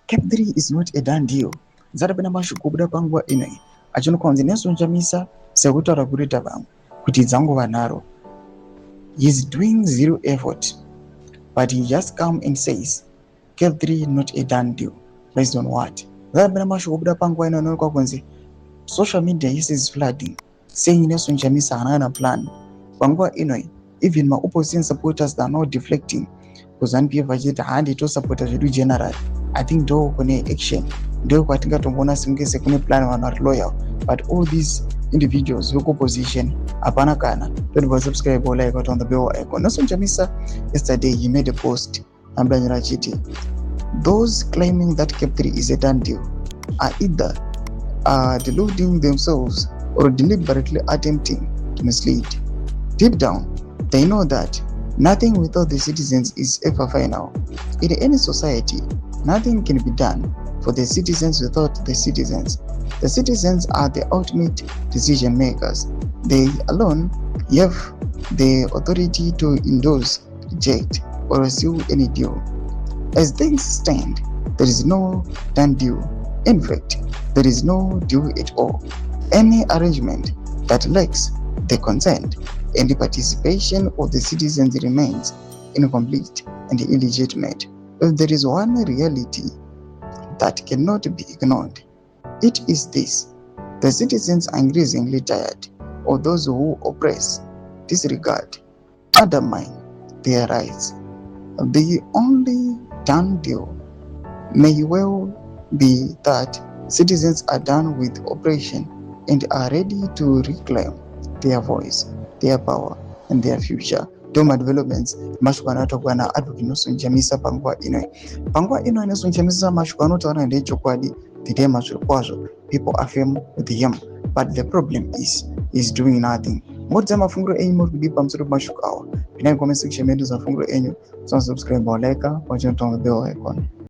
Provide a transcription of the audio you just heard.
CAB3 is not a done deal. Zarabena mashukubuda panguwa inoi. Achonokonzi nelsonchamisa sekutaura kuri TSHABANGU kuti dzangu vanharo. He is doing zero effort, but he just come and says CAB3 not a done deal. Based on what? Zarabena mashukubuda panguwa inoi nonikwa kunzi social media is flooding, saying nelsonchamisa another plan. Panguwa inoi, even my opposition supporters are not deflecting. Kuzani pia vachita handi to supporters vedu general. I think do kune action. Do kwatinga tombona simgese kune plan wana loyal. But all these individuals who opposition apana kana. Don't subscribe or like on the bell icon. nelsonchamisa yesterday he made a post. Ambanyira chiti. Those claiming that CAB3 is a done deal are either deluding themselves or deliberately attempting to mislead. Deep down, they know that nothing without the citizens is ever final. In any society, nothing can be done for the citizens without the citizens. The citizens are the ultimate decision makers. They alone have the authority to endorse, reject, or seal any deal. As things stand, there is no done deal. In fact, there is no deal at all. Any arrangement that lacks the consent and the participation of the citizens remains incomplete and illegitimate. If there is one reality that cannot be ignored, it is this: the citizens are increasingly tired of those who oppress, disregard, undermine their rights. The only done deal may well be that citizens are done with oppression and are ready to reclaim their voice, their power, and their future. Doma developments mashukana tokwana advocate nelsonchamisa panguwa inoi. Panguwa inoi nelsonchamisa mashukana tokwana ndi chokwadi today mashukwazo. People affirm with him, but the problem is doing nothing. Modza mafunguro enyu muri kudipa msuru mashukawa. Pinai comment section medu za mafunguro enyu. So subscribe or like, watch on the bell icon.